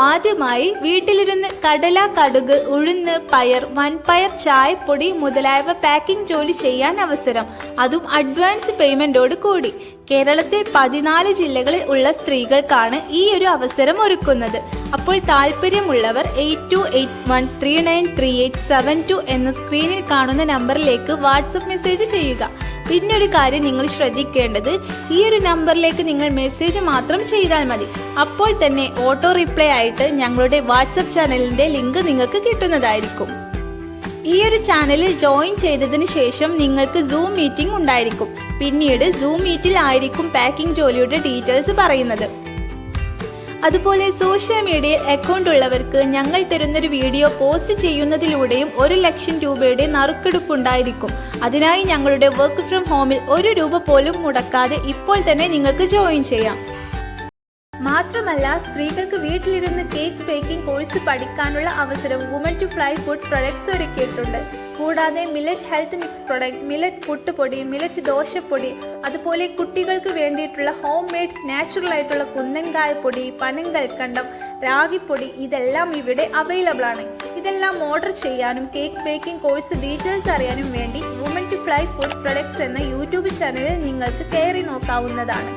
ആദ്യമായി വീട്ടിലിരുന്ന് കടല, കടുക്, ഉഴുന്ന്, പയർ, വൻപയർ, ചായപ്പൊടി മുതലായവ പാക്കിംഗ് ജോലി ചെയ്യാൻ അവസരം, അതും അഡ്വാൻസ് പേയ്മെന്റോട് കൂടി. കേരളത്തിൽ 14 ജില്ലകളിൽ ഉള്ള സ്ത്രീകൾക്കാണ് ഈ ഒരു അവസരം ഒരുക്കുന്നത്. അപ്പോൾ താല്പര്യമുള്ളവർ 8281393872 എന്ന സ്ക്രീനിൽ കാണുന്ന നമ്പറിലേക്ക് വാട്സപ്പ് മെസ്സേജ് ചെയ്യുക. പിന്നെ ഒരു കാര്യം നിങ്ങൾ ശ്രദ്ധിക്കേണ്ടത്, ഈ ഒരു നമ്പറിലേക്ക് നിങ്ങൾ മെസ്സേജ് മാത്രം ചെയ്താൽ മതി. അപ്പോൾ തന്നെ ഓട്ടോ റിപ്ലൈ ആയിട്ട് ഞങ്ങളുടെ വാട്സപ്പ് ചാനലിന്റെ ലിങ്ക് നിങ്ങൾക്ക് കിട്ടുന്നതായിരിക്കും. ഈ ഒരു ചാനലിൽ ജോയിൻ ചെയ്തതിന് ശേഷം നിങ്ങൾക്ക് സൂം മീറ്റിംഗ് ഉണ്ടായിരിക്കും. പിന്നീട് സൂം മീറ്റിൽ ആയിരിക്കും പാക്കിംഗ് ജോലിയുടെ ഡീറ്റെയിൽസ് പറയുന്നത്. അതുപോലെ സോഷ്യൽ മീഡിയയിൽ അക്കൗണ്ട് ഉള്ളവർക്ക് ഞങ്ങൾ തരുന്നൊരു വീഡിയോ പോസ്റ്റ് ചെയ്യുന്നതിലൂടെയും 1 ലക്ഷം രൂപയുടെ നറുക്കെടുപ്പുണ്ടായിരിക്കും. അതിനായി ഞങ്ങളുടെ വർക്ക് ഫ്രം ഹോമിൽ 1 രൂപ പോലും മുടക്കാതെ ഇപ്പോൾ തന്നെ നിങ്ങൾക്ക് ജോയിൻ ചെയ്യാം. മാത്രമല്ല, സ്ത്രീകൾക്ക് വീട്ടിലിരുന്ന് കേക്ക് ബേക്കിംഗ് കോഴ്സ് പഠിക്കാനുള്ള അവസരം women to fly food products ഒരുക്കിയിട്ടുണ്ട്. കൂടാതെ millet health mix product, millet പുട്ടുപൊടി, മില്ലറ്റ് ദോശപ്പൊടി, അതുപോലെ കുട്ടികൾക്ക് വേണ്ടിയിട്ടുള്ള ഹോം മെയ്ഡ് നാച്ചുറൽ ആയിട്ടുള്ള കുന്നൻകായ പൊടി, പനങ്കൽക്കണ്ടം, രാഗിപ്പൊടി, ഇതെല്ലാം ഇവിടെ അവൈലബിൾ ആണ്. ഇതെല്ലാം ഓർഡർ ചെയ്യാനും കേക്ക് ബേക്കിംഗ് കോഴ്സ് ഡീറ്റെയിൽസ് അറിയാനും വേണ്ടി women to fly food products എന്ന യൂട്യൂബ് ചാനലിൽ നിങ്ങൾക്ക് കയറി നോക്കാവുന്നതാണ്.